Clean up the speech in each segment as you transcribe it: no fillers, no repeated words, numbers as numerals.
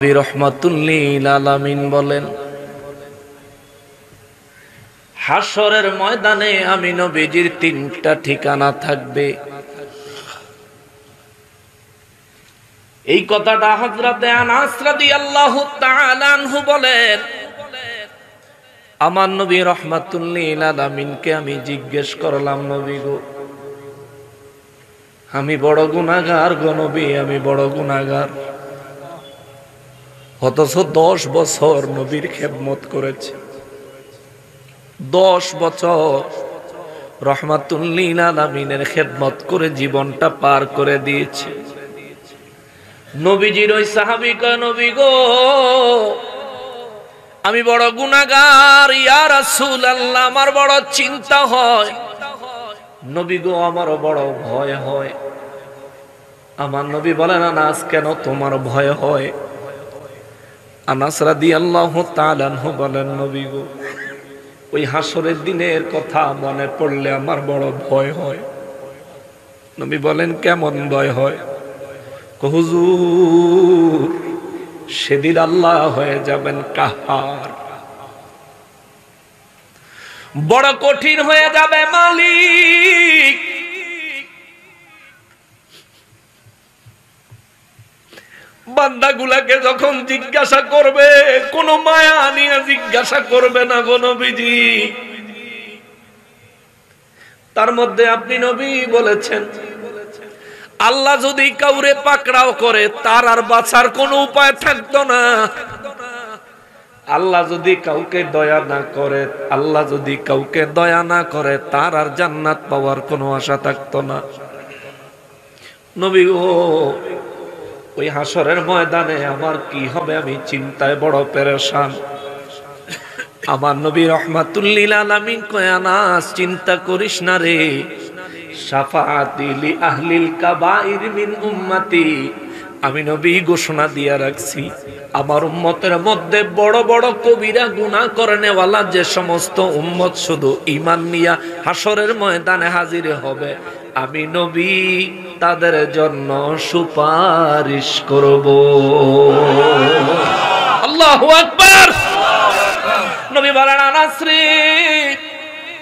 রহমাতুল্লিল আলামিন বলেন, হাশরের ময়দানে আমি নবীজির তিনটা ঠিকানা থাকবে। এই কথাটা হযরতে আনাস রাদিয়াল্লাহু তাআলা আনহু বলেন, আমার নবী রহমাতুল্লিল আলামিনকে আমি জিজ্ঞেস করলাম, নবী গো, আমি বড় গুনাহগার গো নবী, আমি বড় গুনাহগার। অথচ 10 বছর নবীর খেদমত করেছে, 10 বছর রহমাতুল্লিল আলামিনের খেদমত করে জীবনটা পার করে দিয়েছে। নবীজির ওই সাহাবী কয়, নবী গো, আমি বড় গুনাহগার, ইয়া রাসূলুল্লাহ, আমার বড় চিন্তা হয়। নবী গো, আমারও বড় ভয় হয়। আমার নবী বলেন, আনাস, কেন তোমার ভয় হয়? আনাস রাদিয়াল্লাহু তাআলা আনহু বলেন, নবী গো, ওই হাসরের দিনের কথা মনে পড়লে আমার বড় ভয় হয়। নবী বলেন, কেমন ভয় হয়? হুজুর, সেদিন আল্লাহ হয়ে যাবেন কাহার, বড় কঠিন হয়ে যাবে মালিক। বান্দাগুলাকে যখন জিজ্ঞাসা করবে, কোন মায়া নিয়ে জিজ্ঞাসা করবে না গো নবীজি। তার মধ্যে আপনি নবী বলেছেন, আল্লাহ যদি কাউরে পাকড়াও করে তার আর বাঁচার কোনো উপায় থাকতো না। আল্লাহ যদি কাউকে দয়া না করে, আল্লাহ যদি কাউকে দয়া না করে, তার আর জান্নাত পাওয়ার কোনো আশা থাকতো না। নবী গো, ওই হাসরের ময়দানে আমার কি হবে, আমি চিন্তায় বড় পেরেশান। আমার নবী রহমাতুল্লিল আলামিন কয়, আনাস, চিন্তা করিস না রে, শাফাআতি লি আহলিল কাবাইর মিন উম্মতি, আমি নবী ঘোষণা দিয়া রাখছি, আমার উম্মতের মধ্যে বড় বড় কবিরা গুনাহ করেনেওয়ালা যে সমস্ত উম্মত শুধু ঈমান নিয়া হাসরের ময়দানে হাজির হবে, আমি নবী তাদের জন্য সুপারিশ করব। আল্লাহু আকবার। নবী বলেন, আনাস রে,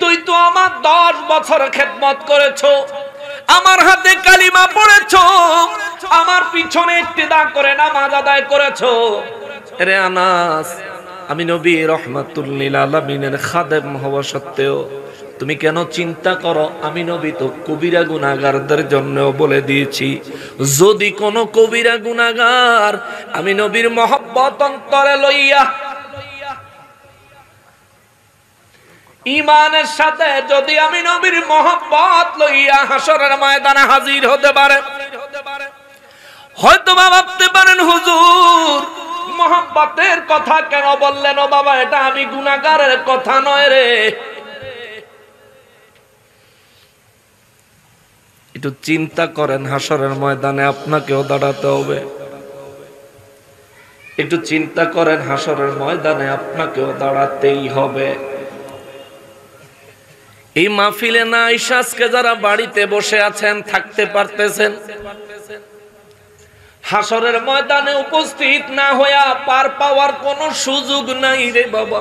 তুই তো আমার 10 বছর খেদমত করেছো, আমার হাতে কালিমা পড়েছো, আমার পিছনে ইক্তিদা করে নামাজ আদায় করেছো। রে আনাস, আমি নবী রহমাতুল্লিল আলামিনের খাদেম হওয়া সত্ত্বেও তুমি কেন চিন্তা করো? আমি নবী তো কবিরা গুনাহগারদের জন্য বলে দিয়েছি, যদি কোন কবিরা গুনাহগার আমি নবীর মহব্বত অন্তরে লইয়া ঈমানের সাথে যদি আমি নবীর মহব্বত লইয়া হাসরের ময়দানে হাজির হতে পারে, হয়তো ভাবতে পারেন, হুজুর মহব্বতের কথা কেন বললেন? ও বাবা, এটা আমি গুনাহগারের কথা নয় রে। একটু চিন্তা করেন, হাসরের ময়দানে আপনাকেও দাঁড়াতে হবে। একটু চিন্তা করেন, হাসরের ময়দানে আপনাকেও দাঁড়াতেই হবে। এই মাহফিলে না আইসা আজকে যারা বাড়িতে বসে আছেন, থাকতে পারতেছেন, হাসরের ময়দানে উপস্থিত না হইয়া পার পাওয়ার কোনো সুযোগ নাই রে বাবা।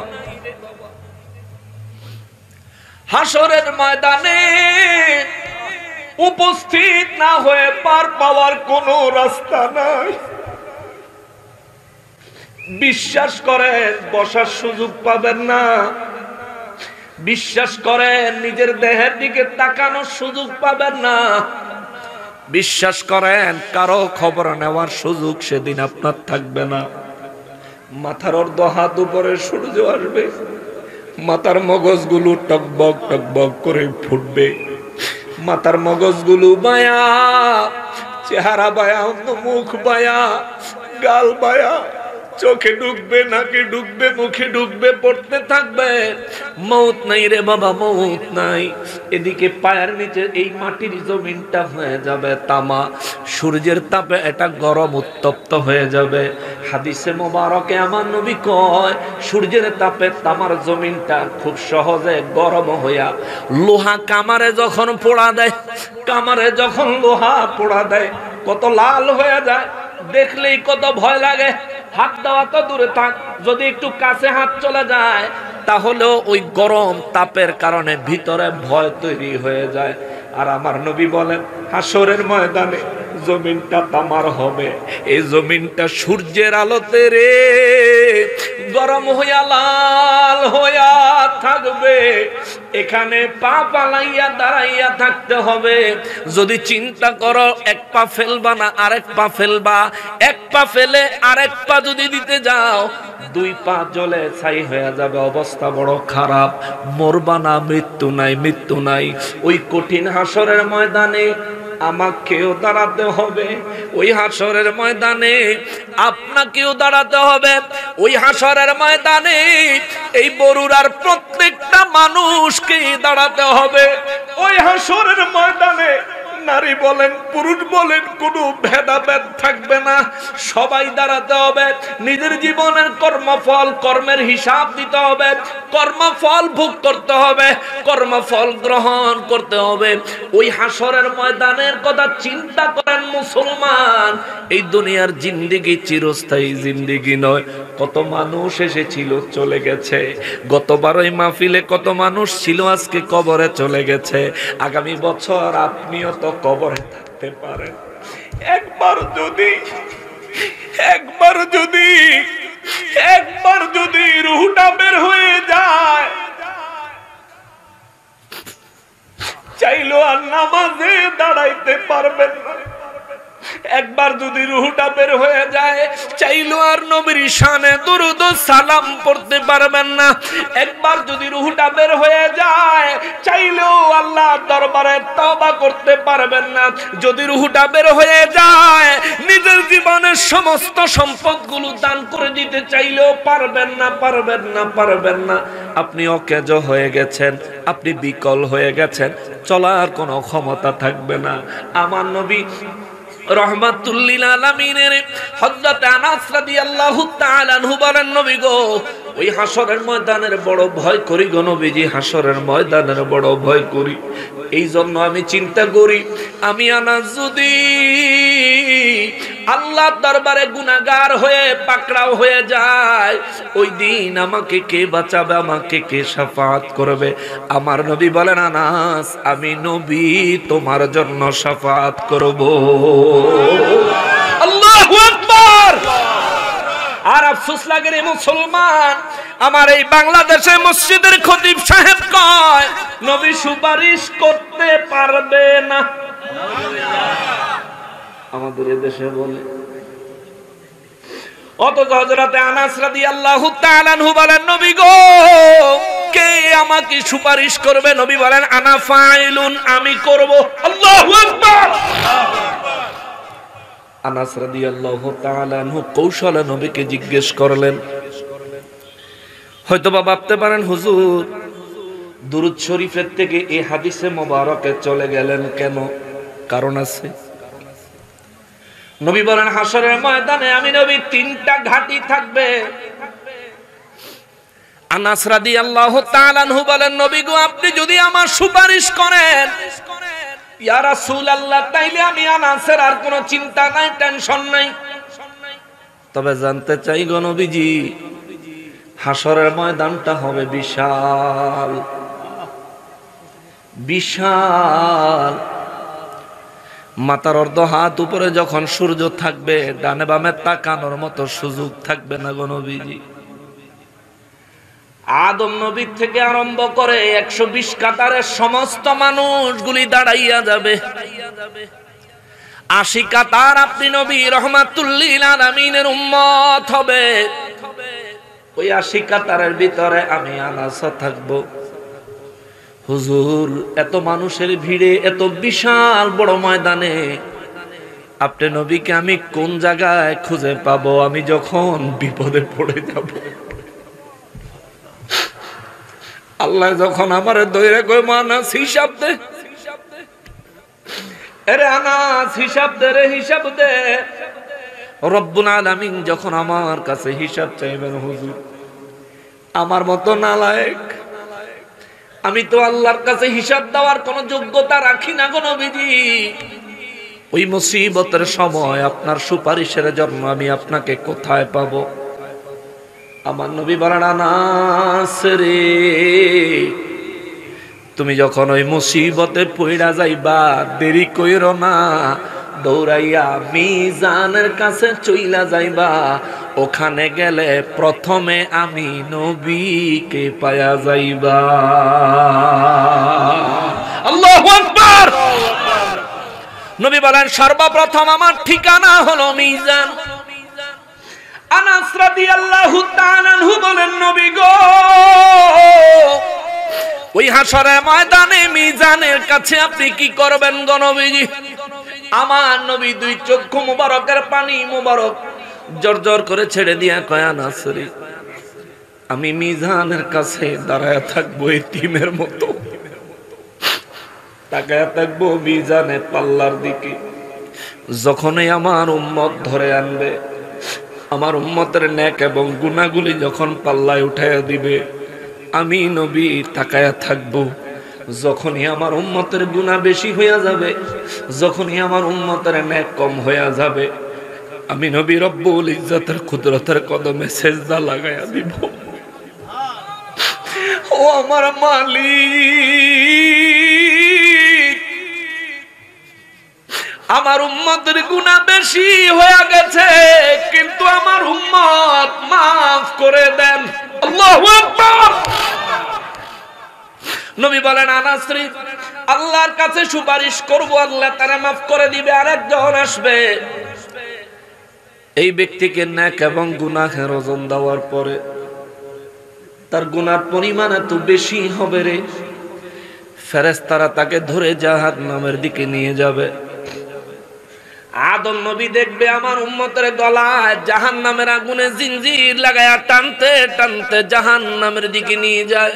হাসরের ময়দানে উপস্থিত না হয়ে পার পাওয়ার কোনো রাস্তা নাই। বিশ্বাস করেন, বসার সুযোগ পাবেন না। বিশ্বাস করেন, নিজের দেহের দিকে তাকানোর সুযোগ পাবেন না। বিশ্বাস করেন, কারো খবর নেওয়ার সুযোগ সেদিন আপনার থাকবে না। মাথার অর্ধ হাত উপরে সূর্য আসবে, মাথার মগজগুলো টকবক টকবক করে ফুটবে, মাথার মগজগুলো বায়া, চেহারা বায়া, মুখ বায়া, গাল বায়া, চোখে ঢুকবে, নাকে ঢুকবে, মুখে ঢুকবে, পড়তে থাকবে। মৌত নাই রে বাবা, মৌত নাই। এদিকে পায়ের নিচে এই মাটির জমিনটা হয়ে যাবে তামা, সূর্যের তাপে এটা গরম উত্তপ্ত হয়ে যাবে। হাদিসে মোবারকে আমার নবী কয়, সূর্যের তাপে তামার জমিনটা খুব সহজে গরম হইয়া লোহা কামারে যখন পোড়া দেয়, কামারে যখন লোহা পোড়া দেয়, কত লাল হয়ে যায়, দেখলেই কত ভয় লাগে। হাত দেওয়া তো দূরে থাক, যদি একটু কাছে হাত চলে যায় তাহলেও ওই গরম তাপের কারণে ভিতরে ভয় তৈরি হয়ে যায়। আর আমার নবী বলেন হাসরের ময়দানে জমিনটা তামার হবে, এই জমিনটা সূর্যের আলোতে রে গরম হইয়া লাল হইয়া থাকবে। এখানে পা পালাইয়া দাঁড়াইয়া থাকতে হবে। যদি চিন্তা করো এক পা ফেলবা না আরেক পা ফেলবা, এক পা ফেলে আরেক পা যদি দিতে যাও দুই পা জ্বলে ছাই হয়ে যাবে, অবস্থা বড় খারাপ। মরবা না, মৃত্যু নাই, মৃত্যু নাই। ওই কঠিন হাসরের ময়দানে আমাকেও দাঁড়াতে হবে, ওই হাসরের ময়দানে আপনাকেও দাঁড়াতে হবে। ওই হাসরের ময়দানে এই বরুড়ার প্রত্যেকটা মানুষকে দাঁড়াতে হবে। ওই হাসরের ময়দানে নারী বলেন পুরুষ বলেন কোনো ভেদাভেদ থাকবে না, সবাই দাঁড়াতে হবে। নিজের জীবনের কর্মফল কর্মের হিসাব দিতে হবে, কর্মফল ভোগ করতে হবে, কর্মফল গ্রহণ করতে হবে। ওই হাসরের ময়দানের কথা চিন্তা করেন মুসলমান। এই দুনিয়ার জিন্দেগি চিরস্থায়ী জিন্দেগি নয়। কত মানুষ এসেছিল চলে গেছে, গতবার ওই মাহফিলে কত মানুষ ছিল আজকে কবরে চলে গেছে। আগামী বছর আপনিও তো কবরে থাকতে পারেন। একবার যদি রুহটা বের হয়ে যায়, চাইলো আর নামাজে দাঁড়াইতে পারবেন না। একবার যদি রুহটা বের হয়ে যায়, চাইলো আর নবীর শানে দুরূদ ও সালাম পড়তে পারবেন না। একবার যদি রুহটা বের হয়ে যায়, চাইলেও আল্লাহর দরবারে তওবা করতে পারবেন না। যদি রুহটা বের হয়ে যায়, নিজের জীবনের সমস্ত সম্পদগুলো দান করে দিতে চাইলেও পারবেন না। আপনি অকেজ হয়ে গেছেন, আপনি বিকল হয়ে গেছেন, চলার কোনো ক্ষমতা থাকবে না। আমার নবী রহমাতুল লিল আলামিনের হযরত আনাস রাদিয়াল্লাহু তাআলা আনহু বলেন, নবী গো ওই হাসরের ময়দানের বড় ভয় করি গো নবীজি, হাসরের ময়দানের বড় ভয় করি। এই জন্য আমি চিন্তা করি, আমি আনাস যদি আল্লাহর দরবারে গুনাহগার হয়ে পাকড়াও হয়ে যায়, ওই দিন আমাকে কে বাঁচাবে, আমাকে কে শাফাআত করবে? আমার নবী বলেন, আনাস আমি নবী তোমার জন্য শাফাআত করব। আল্লাহু আকবার। আর আফসোস লাগে রে মুসলমান, আমার এই বাংলাদেশে মসজিদের খতিব সাহেব কয় নবী সুপারিশ করতে পারবে না। আমাদের এদেশে বলে, অথচ হযরতে আনাস রাদিয়াল্লাহু তাআলা আনহু বলেন, নবী গো কে আমাকে সুপারিশ করবে? নবী বলেন, আনা ফাইলুন, আমি করব। আল্লাহু আকবার। আনাস রাদিয়াল্লাহু তাআলা আনহু কৌশলে নবীকে জিজ্ঞেস করলেন। হয়তোবা ভাবতে পারেন হুজুর দুরূদ শরীফের থেকে এই হাদিসে মোবারকে চলে গেলেন কেন? কারণ আছে। নবী বলেন, হাসরের ময়দানে আমি নবী তিনটা ঘাঁটি থাকবে। আনাস রাদিয়াল্লাহু তাআলা আনহু বলেন, নবী গো আপনি যদি আমার সুপারিশ করেন ইয়া রাসূলুল্লাহ, তাইলে আমি আনাসের আর কোনো চিন্তা নাই, টেনশন নাই। তবে জানতে চাই গো নবীজি, হাসরের ময়দানটা হবে বিশাল বিশাল। মাথার অর্ধ হাত উপরে যখন সূর্য থাকবে, ডানে বামে তাকানোর মতো সুযোগ থাকবে না গো নবীজি। আদম নবী থেকে আরম্ভ করে 120 কাতারের সমস্ত মানুষগুলি দাঁড়াইয়া যাবে। 80 কাতার আপনি নবী রহমাতুল লিল আলামিনের উম্মত হবে। ওই 80 কাতারের ভিতরে আমি আনাস থাকব। হুজুর এত মানুষের ভিড়ে, এত বিশাল বড় ময়দানে আপনি নবীকে আমি কোন জায়গায় খুঁজে পাবো আমি যখন বিপদে পড়ে যাব? আল্লাহ যখন আমার দইরে কই আনাস হিসাব দে, আরে আনাস হিসাব দে রে, হিসাব দে। রব্বুল আলামিন যখন আমার কাছে হিসাব চাইবেন, হুজুর আমার মতো নালায়েক আমি তো আল্লাহর কাছে হিসাব দেওয়ার কোন যোগ্যতা রাখি না গো নবীজি। ওই মুসিবতের সময় আপনার সুপারিশের জন্য আমি আপনাকে কোথায় পাবো? আমার নবী বলেন, আনাস রে, তুমি যখন ওই মুসিবতে পইড়া যাইবা, দেরি কইরো না, দৌড়াইয়া মিজানের কাছে চইলা যাইবা। ওখানে গেলে প্রথমে আমি নবীকে পায়া যাইবা। আল্লাহু আকবার। নবী বলেন, সর্বপ্রথম আমার ঠিকানা হলো মিজান। আনাস রাদিয়াল্লাহু তাআলা আনহু বলেন, নবী গো, ওই হাসরের ময়দানে মিজানের কাছে আপনি কি করবেন গো নবীজি? আমার নবী দুই চক্ষু মুবারকের পানি মুবারক জর্জর করে ছেড়ে দিয়া কয়, আনাস রে, আমি মিজানের কাছে দাঁড়ায় থাকবো এতিমের মতো, তাকায় থাকবো মিজানের পাল্লার দিকে। যখনই আমার উম্মত ধরে আনবে, আমার উম্মতের নেক এবং গুনাহগুলি যখন পাল্লায় উঠাইয়া দিবে, আমি নবী তাকায়া থাকবো। যখনই আমার উম্মতের গুনাহ বেশি হইয়া যাবে, যখনই আমার উম্মতের নেক কম হইয়া যাবে, আমি নবী রব্বুল ইজ্জতের কুদরতের কদমে সেজদা লাগাইয়া দিব। ও আমার মালিক, আমার উম্মতের গুনাহ বেশি হয়ে গেছে, কিন্তু আমার উম্মত মাফ করে দেন। আল্লাহু আকবার। নবী বলেন, আনাস রে, আল্লাহর কাছে সুপারিশ করব, আল্লাহ তারা মাফ করে দিবে। আরেকজন আসবে, এই ব্যক্তিকে নেক এবং গুনাহের ওজন দেওয়ার পরে তার গুনার পরিমাণ এত বেশি হবে রে, ফেরেশতারা তাকে ধরে জাহান্নামের দিকে নিয়ে যাবে। আদম নবী দেখবে আমার উম্মতের গলায় জাহান্নামের আগুনে জিঞ্জির লাগায়া টানতে টানতে জাহান্নামের দিকে নিয়ে যায়।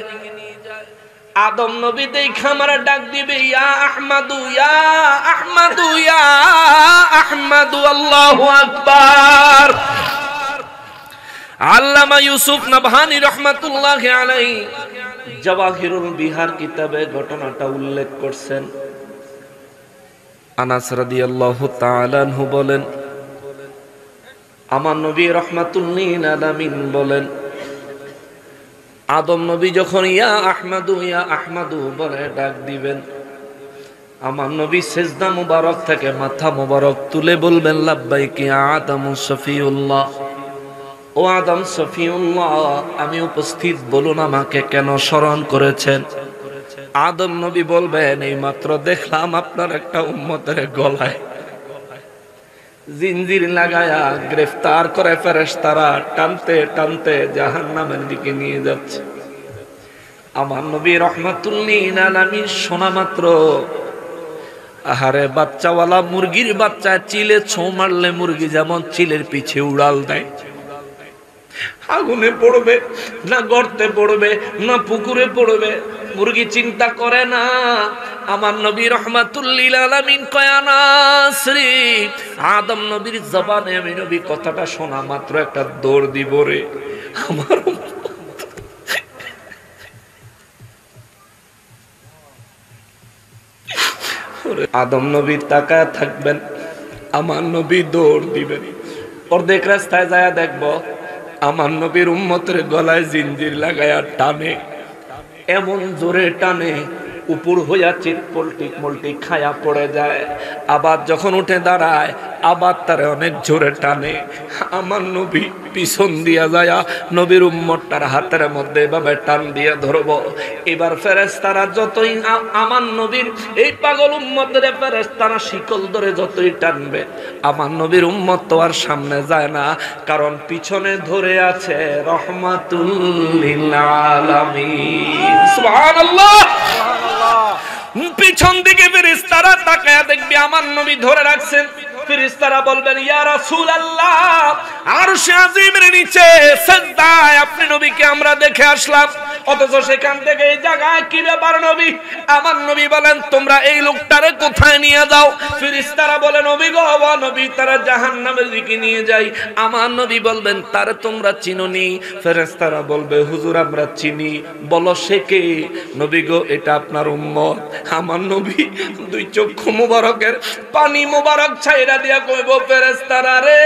আদম নবী দেখা আমার ডাক দিবে, ইয়া আহমাদু, ইয়া আহমাদু, ইয়া আহমাদু। আল্লাহু আকবার। আল্লামা ইউসুফ নবহানী রাহমাতুল্লাহি আলাইহি জাওয়াহিরুল বিহার কিতাবে ঘটনাটা উল্লেখ করছেন। আনাস রাদিয়াল্লাহু তাআলা আনহু বলেন, আমার নবী রাহমাতুল্লিল আলামিন বলেন, আদম নবী যখন ইয়া আহমাদু, ইয়া আহমাদু বলে ডাক দিবেন, আমার নবী সেজদা মুবারক থেকে মাথা মুবারক তুলে বলবেন, লাব্বাইক ইয়া আদম শফিউল্লাহ। ও আদম শফিউল্লাহ, আমি উপস্থিত, বলুন আমাকে কেন স্মরণ করেছেন? আদম নবী বলবেন, এই মাত্র দেখলাম আপনার একটা উম্মতের গলায় জিঞ্জির লাগায়া গ্রেফতার করে ফেরেশতারা টানতে টানতে জাহান্নামের দিকে নিয়ে যাচ্ছে। আমার নবী রাহমাতুল্লিল আলামিন শোনা মাত্র, আহারে, বাচ্চাওয়ালা মুরগির বাচ্চা চিলে ছো মারলে মুরগি যেমন চিলের পিছে উড়াল দেয়, আগুনে পড়বে না গর্তে পড়বে না পুকুরে পড়বে, মুরগি চিন্তা করে না। আমার নবী রাহমাতুল্লিল আলামিন কয়, আনাস রে, আদম নবীর জবানে আমি নবী কথাটা শোনা মাত্র একটা দৌড় দিব রে। আমার আদম নবী তাকায় থাকবেন, আমার নবী দৌড় দিবেন। অর্ধেক রাস্তায় যায় দেখবো আমার নবীর উম্মতের গলায় জিঞ্জির লাগায়া টানে, এমন জোরে টানে উপর হইয়া চিত পল্টিক মল্টিক খায়া পড়ে যায়। আবার যখন উঠে দাঁড়ায় আবার তারে অনেক জোরে টানে। আমার নবী পিছন দিয়া যায় নবীর উম্মতটার হাতের মধ্যে এভাবে টান দিয়ে ধরব। এবার ফেরেশতারা যতই আমার নবীর এই পাগল উম্মতের ফেরেশতারা শিকল ধরে যতই টানবে, আমার নবীর উম্মত তো আর সামনে যায় না, কারণ পিছনে ধরে আছে রহমাতুল লিল আলামিন। সুবহানাল্লাহ। পিছন দিকে ফেরেশতারা তাকায়া দেখবে আমার নবী ধরে রাখছেন। ফেরেশতারা বলবেন, ইয়া রাসূলুল্লাহ, আরশে আজিমের নিচে সিজদায় আপনি নবীকে আমরা দেখে আসলাম। অথচ সেখান থেকে এই জায়গায় কি ব্যাপার নবী? আমার নবী বলেন তোমরা এই লোকটারে কোথায় নিয়ে যাও? ফেরেশতারা বলে নবী গো, ও নবী, তারা জাহান্নামের দিকে নিয়ে যায়। আমার নবী বলবেন তারে তোমরা চিনোনি? ফেরেশতারা বলবে হুজুর আমরা চিনি। বলো সে কে? নবী গো, এটা আপনার উম্মত। আমার নবী দুই চক্ষু মোবারকের পানি মোবারক ছাইরা দিয়া কইব, ফেরেশতারা রে,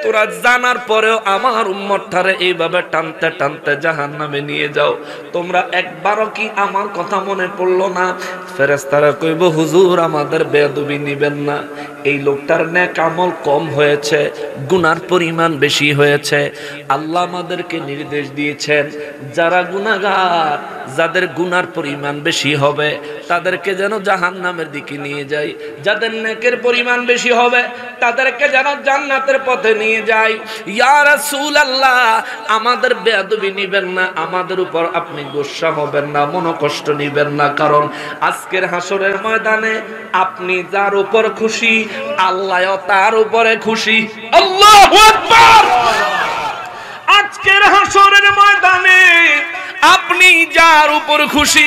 তোরা জানার পরেও আমার উম্মতটারে এইভাবে টানতে টানতে জাহান্নামে নিয়ে যাও, তোমরা একবারও কি আমার কথা মনে পড়লো না? ফেরেশতারা কইব হুজুর আমাদের বেয়াদবি নিবেন না, এই লোকটার নেক আমল কম হয়েছে, গুনার পরিমাণ বেশি হয়েছে। আল্লাহ আমাদেরকে নির্দেশ দিয়েছেন যারা গুনাহগার, যাদের গুনার পরিমাণ বেশি হবে তাদেরকে যেন জাহান্নামের দিকে নিয়ে যায়, যাদের নেকের পরিমাণ বেশি হবে তাদেরকে যেন জান্নাতের পথে নিয়ে যায়। ইয়া রাসূলুল্লাহ, আমাদের বেয়াদবি নিবেন না, আমাদের উপর আপনি গোসা হবেন না, মনোকষ্ট নিবেন না, কারণ আজকের হাসরের ময়দানে আপনি যার উপর খুশি আল্লাহও তার উপরে খুশি। আল্লাহু আকবার। আজকের হাসরের ময়দানে আপনি যার উপর খুশি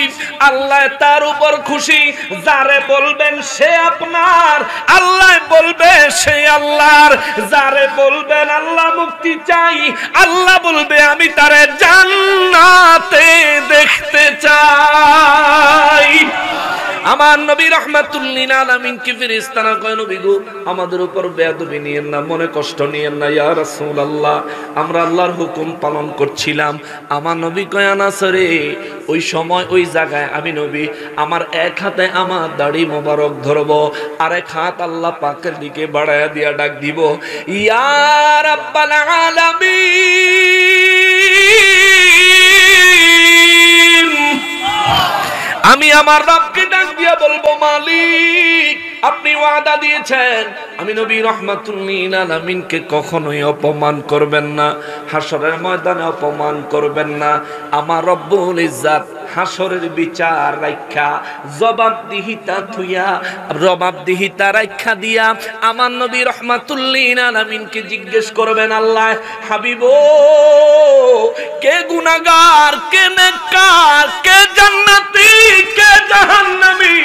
আল্লাহ তার উপর খুশি, যারে বলবেন সে আপনার, আল্লাহ বলবে সে আল্লাহর। যারে বলবেন আল্লাহ মুক্তি চাই, আল্লাহ বলবে আমি তারে জান্নাতে দেখতে চাই। আমার নবী রাহমাতুল লিল আলামিন কি ফেরেশতারা কয় নবী গো আমাদের উপর বেয়াদবি নিয়েন না, মনে কষ্ট নিয়েন না। ইয়া রাসূলুল্লাহ, আমরা আল্লাহর হুকুম পালন করছিলাম। আমার নবী কয় আনাস রে, ওই সময় ওই জায়গায় আমি নবী আমার এক হাতে আমার দাড়ি মোবারক ধরবো, আর এক হাত আল্লাহ পাকের দিকে বাড়ায়া দিয়া ডাক দিব, ইয়া রাব্বাল আলামিন। আমি আমার রবকে ডাক দিয়া বলবো, মালিক আপনি ওয়াদা দিয়েছেন আমি নবী রাহমাতুল লিল আলামিনকে কখনোই অপমান করবেন না, হাসরের ময়দানে অপমান করবেন না। আমার রব্বুল ইজ্জাত হাসরের বিচার রাখা জবাবদিহিতা রাখা দিয়া আমার নবী রাহমাতুল লিল আলামিনকে জিজ্ঞেস করবেন, আল্লাহ হাবিব কে গুনাহগার, কে নেককার, কে জান্নাতি, কে জাহান্নামী?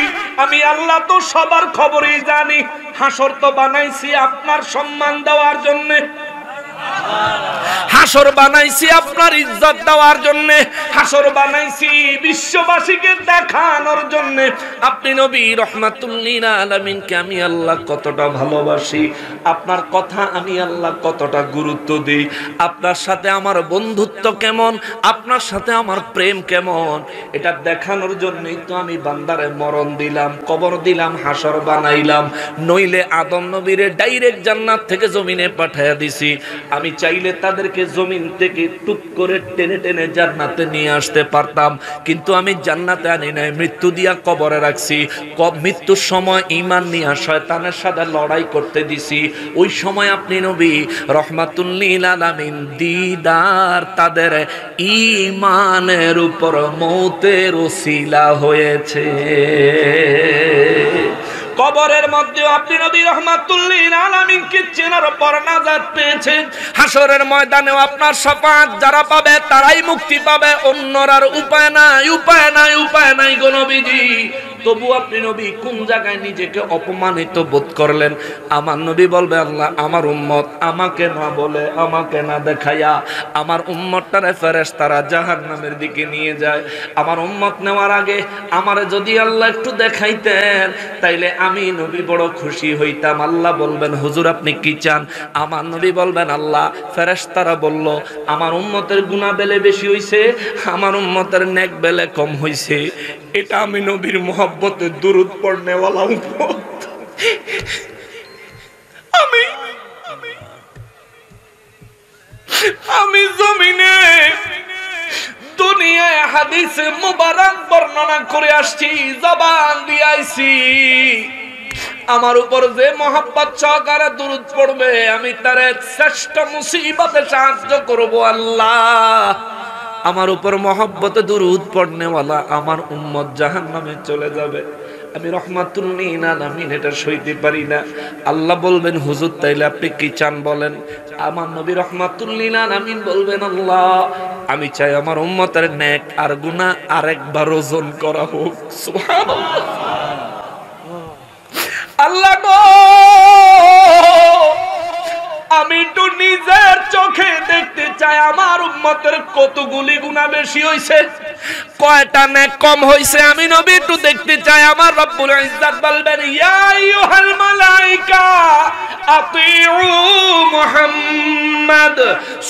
আমি আল্লাহ তো সবার খবরই জানি। হাসর তো বানাইছি আপনার সম্মান দেওয়ার জন্য, হাসর বানাইছি আপনার ইজ্জত দেওয়ার জন্য, হাসর বানাইছি বিশ্ববাসীকে দেখানোর জন্য। আপনি নবী রাহমাতুল লিল আলামিনকে আমি আল্লাহ কতটা ভালোবাসি, আপনার কথা আমি আল্লাহ কতটা গুরুত্ব দিই, আপনার সাথে আমার বন্ধুত্ব কেমন, আপনার সাথে আমার প্রেম কেমন, এটা দেখানোর জন্যই তো আমি বান্দারে মরণ দিলাম, কবর দিলাম, হাসর বানাইলাম। নইলে আদম নবীরে ডাইরেক্ট জান্নাত থেকে জমিনে পাঠাইয়া দিছি। আমি চাইলে তাদেরকে জমিন থেকে টুক করে টেনে টেনে জান্নাতে নিয়ে আসতে পারতাম, কিন্তু আমি জান্নাতে আনি নাই, মৃত্যু দিয়া কবরে রাখছি। মৃত্যুর সময় ঈমান নিয়ে শয়তানের সাথে লড়াই করতে দিছি। ওই সময় আপনি নবী রাহমাতুল লিল আলামিন দিদার তাদের ঈমানের উপর মওতের ওসিলা হয়েছে। কবরের মধ্যেও আপনি নবী রাহমাতুল লিল আলামিনকে চেনার পর নাজাত পেয়েছেন। হাসরের ময়দানেও আপনার শাফাআত যারা পাবে তারাই মুক্তি পাবে, অন্যরা উপায় নাই, উপায় নাই, উপায় নাই গো নবীজি। তবু আপনি নবী কোন জায়গায় নিজেকে অপমানিত বোধ করলেন? আমার নবী বলবে, আল্লাহ আমার উম্মত আমাকে না বলে, আমাকে না দেখাইয়া আমার উম্মতটারে ফেরেশতারা জাহান্নামের দিকে নিয়ে যায়। আমার উম্মত নেওয়ার আগে আমারে যদি আল্লাহ একটু দেখাইতেন তাইলে আমি নবী বড় খুশি হইতাম। আল্লাহ বলবেন, হুজুর আপনি কি চান? আমার নবী বলবেন, আল্লাহ ফেরেশতারা বলল আমার উম্মতের গুনাহ বেলে বেশি হইছে, আমার উম্মতের নেক বেলে কম হইছে। এটা আমি নবীর মোহাব্বতে দুরূদ পড়নেওয়ালা উম্মত। আমি জমিনে দুনিয়ায় হাদিস মুবারক বর্ণনা করে আসছি, জবান দিয়ে আইছি। আমার উপর যে মোহাব্বত সহকারে দুরূদ পড়বে আমি তারে শ্রেষ্ঠ মুসিবতে সাহায্য করব। আল্লাহ আমার উপর মোহাব্বতে দুরূদ পড়নেওয়ালা আমার উম্মত জাহান্নামে চলে যাবে। আমি রহমাতুল লিল আলামিন এটা সইতে পারি না। আল্লাহ বলবেন হুজুর তাইলে আপনি কি চান বলেন। আমার নবী রহমাতুল লিল আলামিন বলবেন আল্লাহ আমি চাই আমার উম্মতের নেক আর গুনাহ আরেকবার ওজন করা হোক। সুবহানাল্লাহ। আল্লাহ গো আমি তো নিজের চোখে দেখতে চাই আমার উম্মতের কতগুলি গুনাহ বেশি হইছে, কয়টা নেক কম হইছে। আমি নবী একটু দেখতে চাই। আমার রব্বুল ইজ্জত বলবেন ইয়া আইয়ুহাল মালায়েকা আতিউ মুহাম্মদ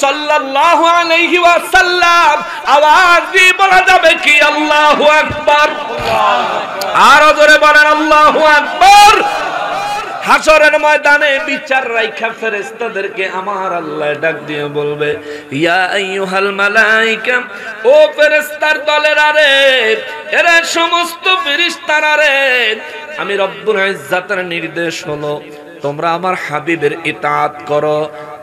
সাল্লাল্লাহু আলাইহি ওয়াসাল্লাম। আওয়াজ দিয়ে বলা যাবে কি আল্লাহু আকবার। আরো জোরে বলেন আল্লাহু আকবার। হাসরের ময়দানে বিচার রাইখা ফেরেশতাদেরকে আমার আল্লাহ ডাক দিয়ে বলবে ইয়া আইয়ুহাল মালায়েকা, ও ফেরেশতার দলেরা রে, এরা সমস্ত ফেরেশতারা রে, আমি রব্বুল ইজ্জাতের নির্দেশ হলো তোমরা আমার হাবিবের ইতাআত করো,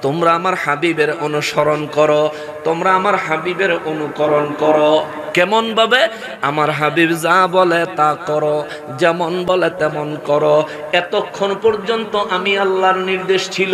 তোমরা আমার হাবিবের অনুসরণ করো, তোমরা আমার হাবিবের অনুকরণ করো। কেমন ভাবে? আমার হাবিব যা বলে তা করো, যেমন বলে তেমন করো। এতক্ষণ পর্যন্ত আমি আল্লাহর নির্দেশ ছিল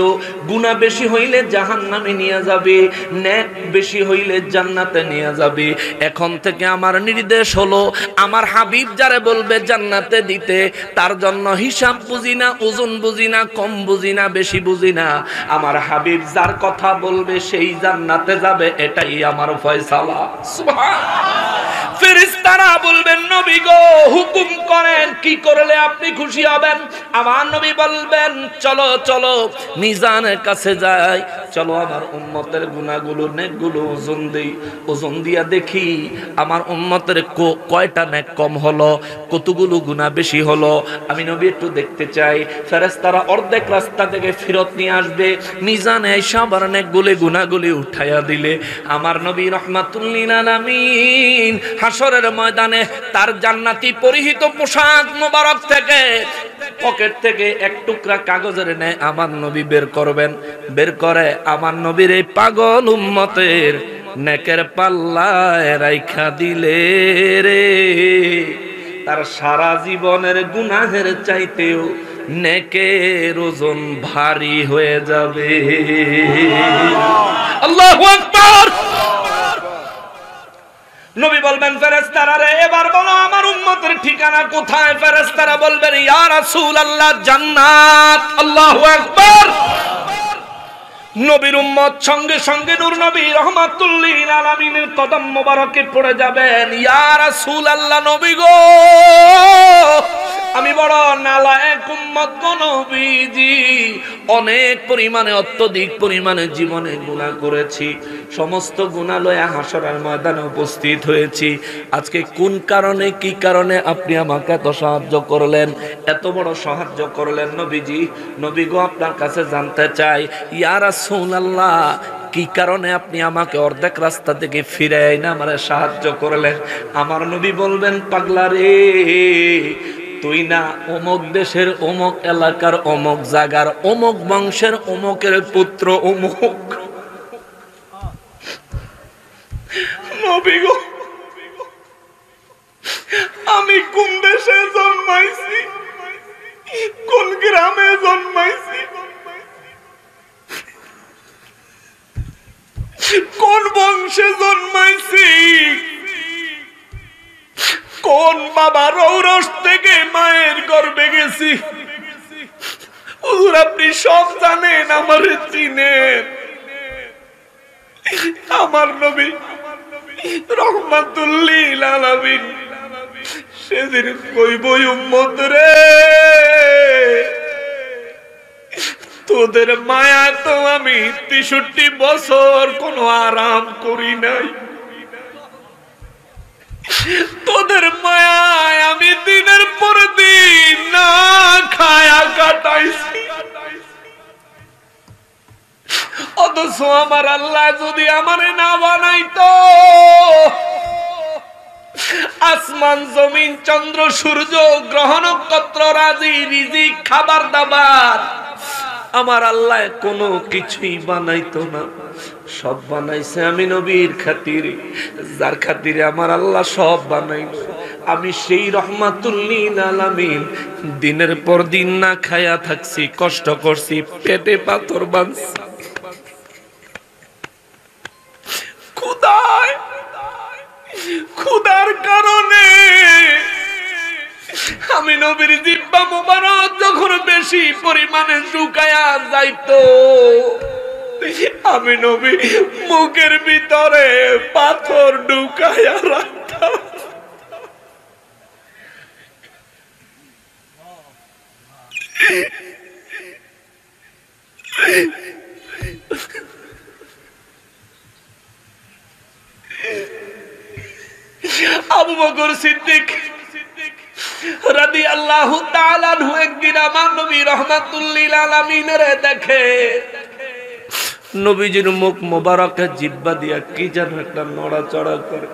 গুনাহ বেশি হইলে জাহান্নামে নিয়ে যাবে, নেক বেশি হইলে জান্নাতে নিয়ে যাবে। এখন থেকে আমার নির্দেশ হলো আমার হাবিব যারে বলবে জান্নাতে দিতে, তার জন্য হিসাব বুঝি না, ওজন বুঝি না, কম বুঝি না, বেশি বুঝি না। আমার হাবিব যার কথা বলবে সেই জান্নাতে যাবে, এটাই আমার ফয়সালা। সুবহানাল্লাহ। ফেরেশতারা বলবেন নবী গো হুকুম করেন, কি করলে আপনি খুশি হবেন? আমার নবী বলবেন চলো চলো মিজানের কাছে যাই, চলো আমার উম্মতের গুনাহগুলো নেকগুলো ওজন দেই, ওজন দিয়া দেখি আমার উম্মতের কয়টা নেক কম হলো, কতগুলো গুনাহ বেশি হলো। আমি নবী একটু দেখতে চাই। ফেরেশতারা অর্ধেক রাস্তা থেকে ফেরত নিয়ে আসবে, মিজানে এসে আবার নেকগুলো গুনাহগুলি উঠাইয়া দিলে আমার নবী রহমাতুল লিল আলামিন হাসরের ময়দানে তার জান্নাতি পরিহিত পোশাক মোবারক থেকে পকেট থেকে এক টুকরা কাগজের নেয় আমার নবী বের করবেন। বের করে আমার নবীর এই পাগল উম্মতের নেকের পাল্লায় রাইখা দিলে রে, তার সারা জীবনের গুনাহের চাইতেও নেকের ওজন ভারী হয়ে যাবে। আল্লাহু আকবার। নবী বলবেন ফেরেশতারা রে এবার বলো আমার উম্মতের ঠিকানা কোথায়? ফেরেশতারা বলবেন ইয়া রাসূলুল্লাহ জান্নাত। আল্লাহু আকবার। নবীর উম্মত সঙ্গে সঙ্গে নূর নবী রহমাতুল লিল আলামিনের কদম মোবারকে পড়ে যাবেন। ইয়া রাসূলুল্লাহ নবী গো আমি বড় নালায়েক উম্মত গো নবীজি, অনেক পরিমাণে অত্যধিক পরিমাণে জীবনে গুনাহ করেছি, সমস্ত গুনাহ লয়ে হাসরের ময়দানে উপস্থিত হয়েছি। আজকে কোন কারণে কি কারণে আপনি আমাকে এত সাহায্য করলেন, এত বড় সাহায্য করলেন নবীজি? নবী গো আপনার কাছে জানতে চাই ইয়া রাসূলুল্লাহ কি কারণে আপনি আমাকে অর্ধেক রাস্তা থেকে ফিরে আইনা আমারে সাহায্য করলেন? আমার নবী বলবেন পাগলা রে, তুই না অমুক দেশের অমুক এলাকার অমুক জায়গার অমুক বংশের অমুকের পুত্র অমুক। নবী গো আমি কোন দেশে জন্মাইছি, কোন গ্রামে জন্মাইছি, কোন বংশে জন্মাইছি, কোন বাবার ঔরস থেকে মায়ের গর্ভে গেছি, হুজুর আপনি সব জানেন, আমারে চিনেন। আমার নবী রহমাতুল লিল আলামিন সেদিন কইব উম্মত রে তোদের মায়া তো আমি ৬৩ বছর কোনো আরাম করি নাই, তোদের মায়ায় আমি দিনের পর দিন না খায়া কাটাইছি। অথচ আমার আল্লাহ যদি আমারে না বানাইতো, আসমান জমিন চন্দ্র সূর্য গ্রহ নক্ষত্র রাজি রিজিক খাবার দাবার আমার আল্লাহ কোনো কিছুই বানাইতো না, সব বানাইছে আমি নবীর খাতিরে, যার খাতিরে আমার আল্লাহ সব বানাইলো। আমি সেই রহমাতুল লিল আলামিন দিনের পর দিন না খায়া থাকছি, কষ্ট করছি, পেটে পাথর বাঁধছি, ক্ষুধার কারণে আমি নবীর জিহ্বা মুবারক যখন বেশি পরিমাণে শুকায়া যাইতো, আমি নবী মুখের ভিতরে পাথর ঢুকায়া রাখতাম। আবু বকর সিদ্দিক রাদিয়াল্লাহু তাআলা আনহু একদিন আমার নবী রাহমাতুল লিল আলামিনের দেখে নবীজির মুখ মোবারকে জিহ্বা দিয়া কি যেন একটা নড়াচড়া করে।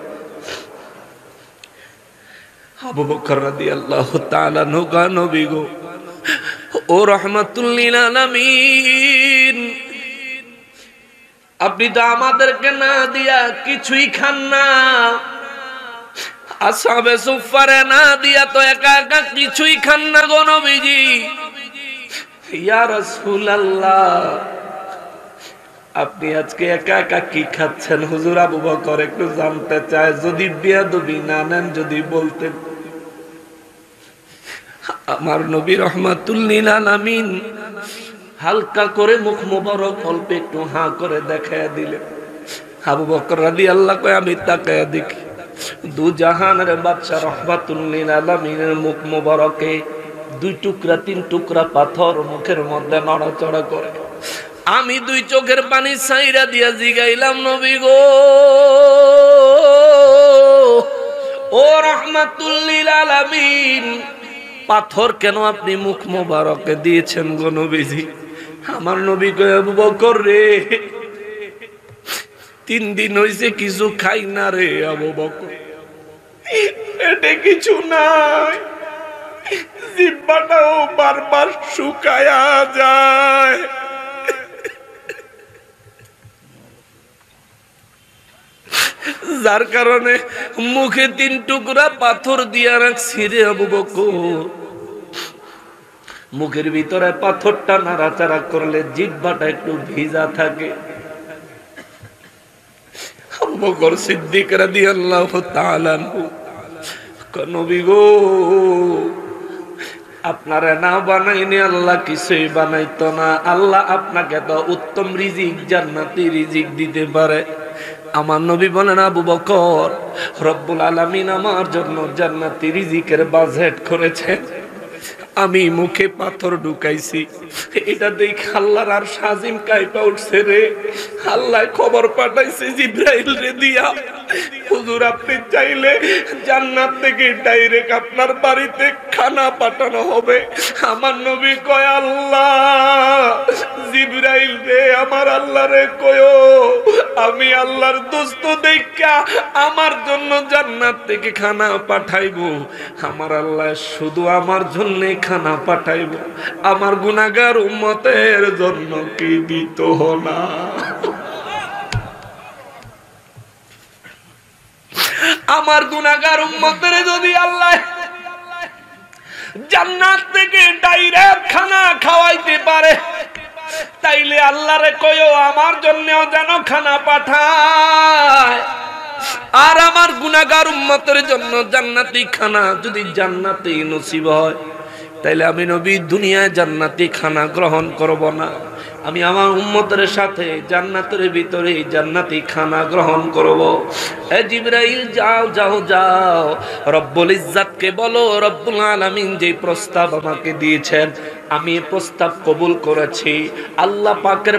আবু বকর রাদিয়াল্লাহু তাআলা আনহু কয়, নবী গো, ও রাহমাতুল লিল আলামিন, আপনি তো আমাদেরকে না দিয়া কিছুই খান না, আসহাবে সুফফারে না দিয়া তো একা একা কিছুই খান না গো নবীজি। ইয়া রাসূলুল্লাহ, আপনি আজকে একা একা কি খাচ্ছেন? হুজুর আবু বকর একটু জানতে চায়, যদি বেয়াদবি না নেন যদি বলতেন। আমার নবী রাহমাতুল লিল আলামিন হালকা করে মুখ মোবারক অল্প একটু হাঁ করে দেখায়া দিলেন। আবু বকর রাদিয়াল্লাহু কয়, আমি তাকায়া দেখি দু জাহানের বাদশা রাহমাতুল লিল আলামিনের মুখ মোবারকে 2 টুকরা 3 টুকরা পাথর মুখের মধ্যে নড়াচড়া করে। আমি 2 চোখের পানি ছাইরা দিয়া জিগাইলাম, নবী গো, ও রাহমাতুল লিল আলামিন, পাথর কেন আপনি মুখ মোবারকে দিয়েছেন গো নবীজি? আমার নবী কয়, আবু বকর রে, 3 দিন হইছে কিছু খাই না রে আবু বকর, পেটে কিছু নাই, জিহ্বাটাও বারবার শুকায়া যায়। যার কারণে মুখে 3 টুকরা পাথর দিয়া রাখছি রে আবু বকর। মুখের ভিতরে পাথরটা নাড়াচাড়া করলে জিহ্বাটা একটু ভিজা থাকে। আবু বকর সিদ্দিক রাদিয়াল্লাহু তাআলা আনহু, নবী গো, আপনারা না বানাইনি আল্লাহ কিছুই বানাইতো না। আল্লাহ আপনাকে তো উত্তম রিজিক, জান্নাতি রিজিক দিতে পারে। আমার নবী বলেন, আবু বকর, রব্বুল আলামিন আমার জন্য জান্নাতি রিজিকের বাজেট করেছেন, আমি মুখে পাথর ঢুকাইছি, এটা দেখে আল্লাহর আর সাজিম কাইপা উঠছে রে। আল্লাহ খবর পাঠাইছে জিবরাইল রে দিয়া, হুজুর আপনি চাইলে জান্নাত থেকে ডাইরেক্ট আপনার বাড়িতে খানা পাঠানো হবে। আমার নবী কয়, আল্লাহ, জিবরাইল রে, আমার আল্লাহ রে কয়ো আমি আল্লাহর দোস্ত দেখা আমার জন্য জান্নাত থেকে খানা পাঠাইবো। আমার আল্লাহ শুধু আমার জন্য খানা পাঠাইবো, আমার গুনাহগার উম্মতের জন্য কি দিত না? আমার গুনাহগার উম্মতের যদি আল্লাহ জান্নাত থেকে ডাইরেক্ট খানা খাওয়াইতে পারে, তাইলে আল্লাহরে কয়ো আমার জন্যও যেন খানা পাঠায়। আর আমার গুনাহগার উম্মতের জন্য জান্নাতি খানা যদি জান্নাতি নসিব হয়, তাইলে আমি নবী দুনিয়ায় জান্নাতি খানা গ্রহণ করব না, আমি আমার উম্মতের সাথে জান্নাতের ভিতরে জান্নাতি খানা গ্রহণ করব। এ জিবরাইল, যাও যাও যাও, রব্বুল ইজ্জাতকে বলো, রব্বুল আলামিন যে প্রস্তাব আমাকে দিয়েছেন আমি প্রস্তাব কবুল করেছি। আল্লাহ পাকের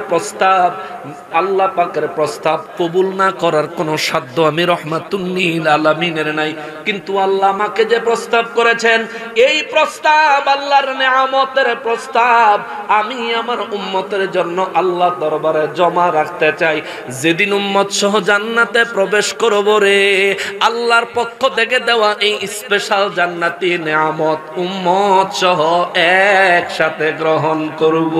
প্রস্তাব কবুল না করার কোনো সাধ্য আমি রহমাতুল লিল আলামিনের নাই। কিন্তু আল্লাহ আমাকে যে প্রস্তাব করেছেন, এই প্রস্তাব আল্লাহর নেয়ামতের প্রস্তাব, আমি আমার উম্মতের জন্য আল্লাহ দরবারে জমা রাখতে চাই। যেদিন উম্মত সহ জান্নাতে প্রবেশ করব রে, আল্লাহর পক্ষ থেকে দেওয়া এই স্পেশাল জান্নাতি নেয়ামত উম্মত সহ একসাথে গ্রহণ করব।